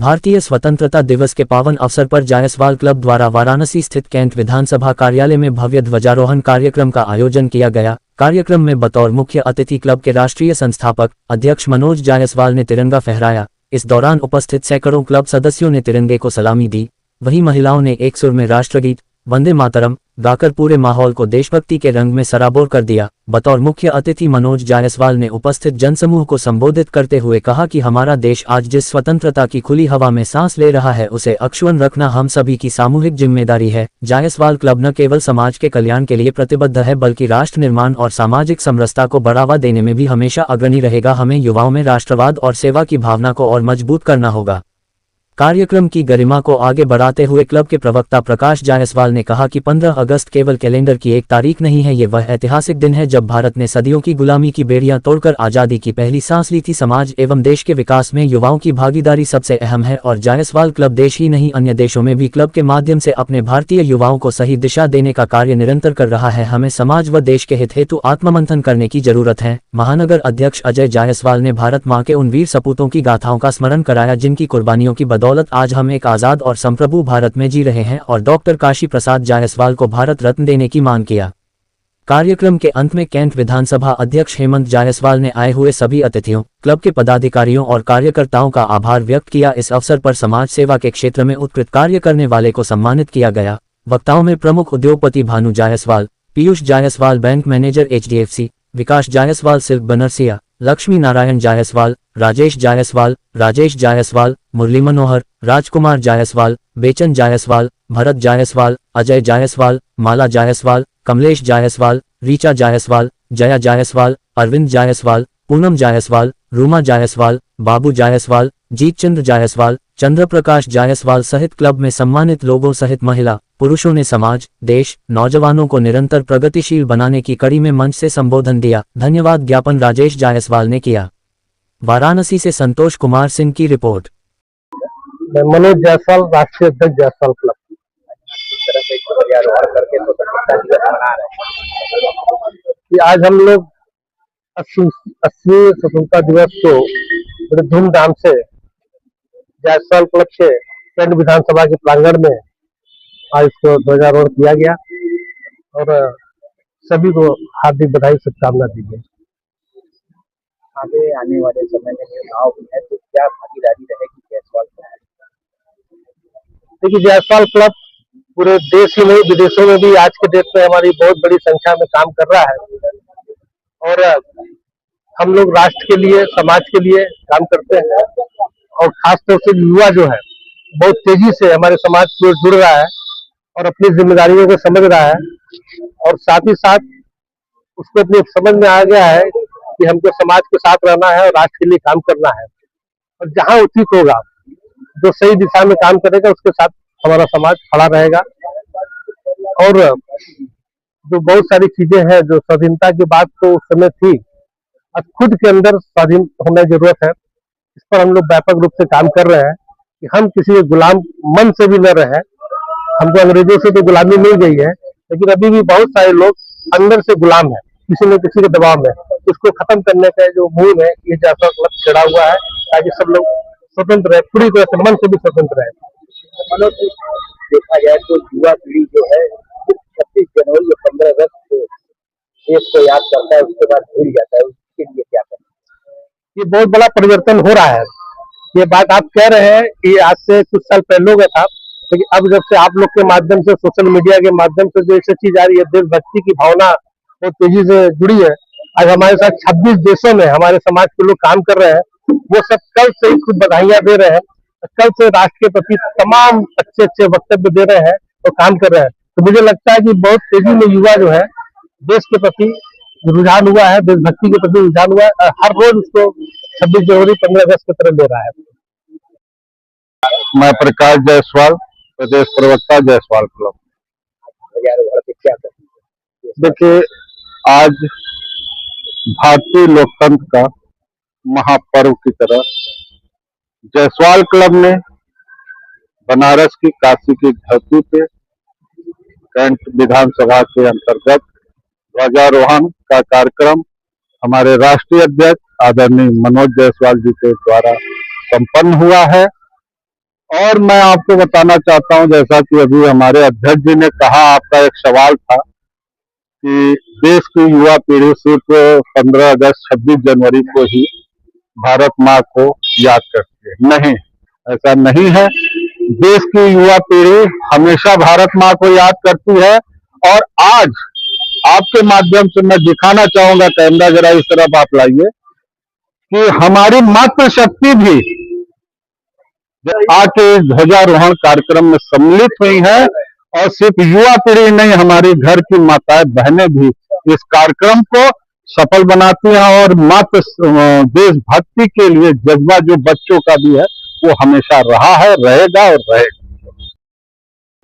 भारतीय स्वतंत्रता दिवस के पावन अवसर पर जायसवाल क्लब द्वारा वाराणसी स्थित कैंट विधानसभा कार्यालय में भव्य ध्वजारोहण कार्यक्रम का आयोजन किया गया। कार्यक्रम में बतौर मुख्य अतिथि क्लब के राष्ट्रीय संस्थापक अध्यक्ष मनोज जायसवाल ने तिरंगा फहराया। इस दौरान उपस्थित सैकड़ों क्लब सदस्यों ने तिरंगे को सलामी दी। वहीं महिलाओं ने एक सुर में राष्ट्रगीत वंदे मातरम गाकर पूरे माहौल को देशभक्ति के रंग में सराबोर कर दिया। बतौर मुख्य अतिथि मनोज जायसवाल ने उपस्थित जनसमूह को संबोधित करते हुए कहा कि हमारा देश आज जिस स्वतंत्रता की खुली हवा में सांस ले रहा है उसे अक्षुण्ण रखना हम सभी की सामूहिक जिम्मेदारी है। जायसवाल क्लब न केवल समाज के कल्याण के लिए प्रतिबद्ध है बल्कि राष्ट्र निर्माण और सामाजिक समरसता को बढ़ावा देने में भी हमेशा अग्रणी रहेगा। हमें युवाओं में राष्ट्रवाद और सेवा की भावना को और मजबूत करना होगा। कार्यक्रम की गरिमा को आगे बढ़ाते हुए क्लब के प्रवक्ता प्रकाश जायसवाल ने कहा कि 15 अगस्त केवल कैलेंडर की एक तारीख नहीं है, ये वह ऐतिहासिक दिन है जब भारत ने सदियों की गुलामी की बेड़ियां तोड़कर आज़ादी की पहली सांस ली थी। समाज एवं देश के विकास में युवाओं की भागीदारी सबसे अहम है और जायसवाल क्लब देश ही नहीं अन्य देशों में भी क्लब के माध्यम से अपने भारतीय युवाओं को सही दिशा देने का कार्य निरंतर कर रहा है। हमें समाज व देश के हित हेतु आत्ममंथन करने की जरूरत है। महानगर अध्यक्ष अजय जायसवाल ने भारत माँ के उन वीर सपूतों की गाथाओं का स्मरण कराया जिनकी कुर्बानियों की बदौलत आज हम एक आजाद और संप्रभु भारत में जी रहे हैं और डॉक्टर काशी प्रसाद जायसवाल को भारत रत्न देने की मांग किया। कार्यक्रम के अंत में कैंट विधानसभा अध्यक्ष हेमंत जायसवाल ने आए हुए सभी अतिथियों, क्लब के पदाधिकारियों और कार्यकर्ताओं का आभार व्यक्त किया। इस अवसर पर समाज सेवा के क्षेत्र में उत्कृष्ट कार्य करने वाले को सम्मानित किया गया। वक्ताओं में प्रमुख उद्योगपति Bhanu Jaiswal, Piyush Jaiswal bank manager HDFC, विकास जायसवाल सिल्क बनरसिया, लक्ष्मी नारायण जायसवाल, राजेश जायसवाल, मुरली मनोहर, राजकुमार जायसवाल, बेचन जायसवाल, भरत जायसवाल, अजय जायसवाल, माला जायसवाल, कमलेश जायसवाल, रीचा जायसवाल, जया जायसवाल, अरविंद जायसवाल, पूनम जायसवाल, रूमा जायसवाल, बाबू जायसवाल, जीत चंद्र जायसवाल, चंद्र प्रकाश जायसवाल सहित क्लब में सम्मानित लोगों सहित महिला पुरुषों ने समाज, देश, नौजवानों को निरंतर प्रगतिशील बनाने की कड़ी में मंच से संबोधन दिया। धन्यवाद ज्ञापन राजेश जायसवाल ने किया। वाराणसी से संतोष कुमार सिंह की रिपोर्ट। मनोज जायसवाल, राष्ट्रीय अध्यक्ष जायसवाल क्लब। आज हम लोग 80 स्वतंत्रता दिवस को बड़े धूमधाम से जायसवाल क्लब के कैंट विधानसभा के प्रांगण में आज इसको ध्वजारोहण किया गया और सभी को हार्दिक बधाई शुभकामना दी गई। आगे आने वाले समय में चुनाव है तो क्या भागीदारी रहेगी जायसवाल क्लब? देखिए, जायसवाल क्लब पूरे देश ही नहीं विदेशों में भी आज के डेट में हमारी बहुत बड़ी संख्या में काम कर रहा है और हम लोग राष्ट्र के लिए, समाज के लिए काम करते हैं और खासतौर से युवा जो है बहुत तेजी से हमारे समाज से जुड़ रहा है और अपनी जिम्मेदारियों को समझ रहा है और साथ ही साथ उसको अपनी समझ में आ गया है कि हमको समाज के साथ रहना है और राष्ट्र के लिए काम करना है और जहां उचित होगा, जो सही दिशा में काम करेगा उसके साथ हमारा समाज खड़ा रहेगा। और जो बहुत सारी चीजें हैं जो स्वाधीनता की बात तो उस समय थी, अब खुद के अंदर स्वाधीन होने की जरूरत है। इस पर हम लोग व्यापक रूप से काम कर रहे हैं कि हम किसी गुलाम मन से भी न रहे। हमको अंग्रेजों से तो गुलामी मिल गई है, लेकिन अभी भी बहुत सारे लोग अंदर से गुलाम है, किसी न किसी के दबाव में। उसको खत्म करने का जो मुहिम है ये जायसवाल क्लब छेड़ा हुआ है ताकि सब लोग स्वतंत्र रहे, पूरी तरह से मन से भी स्वतंत्र रहे। देखा जाए तो युवा पीढ़ी जो है 26 जनवरी और 15 अगस्त को देश को याद करता है, उसके बाद भूल जाता है। उसके लिए क्या करें? ये बहुत बड़ा परिवर्तन हो रहा है। ये बात आप कह रहे हैं कि आज से कुछ साल पहले हो गया था, लेकिन अब जब से आप लोग के माध्यम से, सोशल मीडिया के माध्यम से जो ऐसी चीज आ रही है, देशभक्ति की भावना बहुत तेजी से जुड़ी है। आज हमारे साथ 26 देशों में हमारे समाज के लोग काम कर रहे हैं, वो सब कल से ही खुद बधाइयां दे रहे हैं, कल से राष्ट्र के प्रति तमाम अच्छे वक्तव्य दे रहे हैं और काम कर रहे हैं। तो मुझे लगता है कि बहुत तेजी में युवा जो है देश के प्रति रुझान हुआ है, देशभक्ति के प्रति रुझान हुआ है। हर रोज उसको 26 जनवरी 15 अगस्त की तरह ले रहा है। मैं प्रकाश जायसवाल, प्रदेश प्रवक्ता जायसवाल क्लब। देखिए, आज भारतीय लोकतंत्र का महापर्व की तरह जायसवाल क्लब ने बनारस की काशी की धरती पे कैंट विधानसभा के अंतर्गत ध्वजारोहण का कार्यक्रम हमारे राष्ट्रीय अध्यक्ष आदरणीय मनोज जायसवाल जी के द्वारा संपन्न हुआ है। और मैं आपको बताना चाहता हूं, जैसा कि अभी हमारे अध्यक्ष जी ने कहा, आपका एक सवाल था कि देश की युवा पीढ़ी सिर्फ 15 अगस्त 26 जनवरी को ही भारत माँ को याद करती है। नहीं, ऐसा नहीं है। देश की युवा पीढ़ी हमेशा भारत माँ को याद करती है। और आज आपके माध्यम से मैं दिखाना चाहूंगा, कैमरा जरा इस तरफ आप लाइए, कि हमारी मातृशक्ति भी आके ध्वजारोहण कार्यक्रम में सम्मिलित हुई है। और सिर्फ युवा पीढ़ी नहीं, हमारी घर की माताएं बहनें भी इस कार्यक्रम को सफल बनाती हैं। और मात्र देशभक्ति के लिए जज्बा जो बच्चों का भी है वो हमेशा रहा है, रहेगा और रहेगा।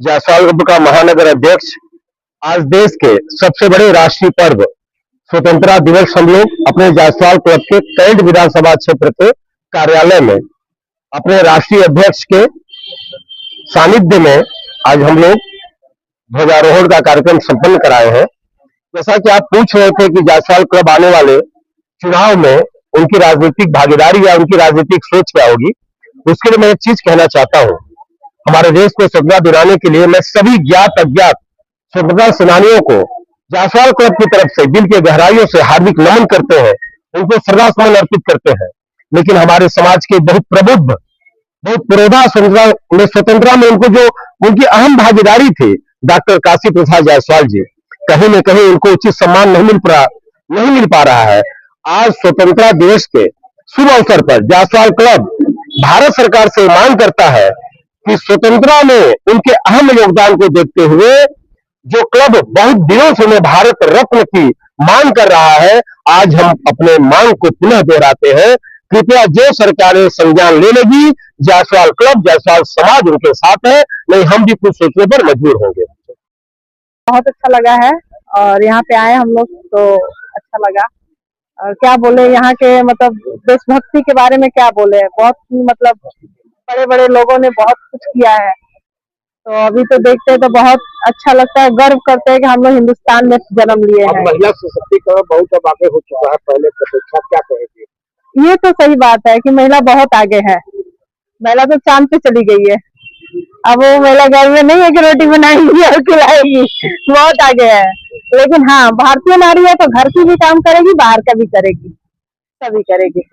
जायसवाल क्लब का महानगर अध्यक्ष, आज देश के सबसे बड़े राष्ट्रीय पर्व स्वतंत्रता दिवस हम लोग अपने जायसवाल क्लब के कैंट विधानसभा क्षेत्र के कार्यालय में अपने राष्ट्रीय अध्यक्ष के सानिध्य में आज हम लोग ध्वजारोहण का कार्यक्रम संपन्न कराए हैं। जैसा कि आप पूछ रहे थे कि जायसवाल क्लब आने वाले चुनाव में उनकी राजनीतिक भागीदारी या उनकी राजनीतिक सोच क्या होगी, उसके लिए मैं एक चीज कहना चाहता हूं। हमारे देश को स्वतंत्रता दिलाने के लिए मैं सभी ज्ञात अज्ञात स्वतंत्रता सेनानियों को जायसवाल क्लब की तरफ से दिल के गहराइयों से हार्दिक नमन करते हैं, उनको श्रद्धासुमन अर्पित करते हैं। लेकिन हमारे समाज के बहुत प्रबुद्ध, बहुत पुरोधा स्वतंत्रता में उनको जो उनकी अहम भागीदारी थी, डॉक्टर काशी प्रसाद जायसवाल जी, कहीं न कहीं उनको उचित सम्मान नहीं मिल पा रहा है। आज स्वतंत्रता दिवस के शुभ अवसर पर जायसवाल क्लब भारत सरकार से मांग करता है कि स्वतंत्रता में उनके अहम योगदान को देखते हुए जो क्लब बहुत दिनों से उन्हें भारत रत्न की मांग कर रहा है, आज हम अपने मांग को पुनः दोहराते हैं। कृपया जो सरकारें संज्ञान ले लेगी, जायसवाल क्लब, जायसवाल समाज उनके साथ है, नहीं हम भी कुछ सोचने पर मजबूर होंगे। बहुत अच्छा लगा है और यहाँ पे आए हम लोग तो अच्छा लगा। और क्या बोले, यहाँ के मतलब देशभक्ति के बारे में क्या बोले, बहुत मतलब बड़े बड़े लोगों ने बहुत कुछ किया है। तो अभी तो देखते हैं तो बहुत अच्छा लगता है, गर्व करते हैं कि हम लोग हिंदुस्तान में जन्म लिए हैं। महिला सशक्तिकरण बहुत अब आगे हो चुका है पहले की अपेक्षा, क्या कहेगी? ये तो सही बात है कि महिला बहुत आगे है। महिला तो चांद पे चली गई है। अब वो महिला घर में नहीं है कि रोटी बनाएगी और खिलाएगी, बहुत आगे है। लेकिन हाँ, भारतीय नारी है तो घर की भी काम करेगी, बाहर का भी करेगी, सभी करेगी।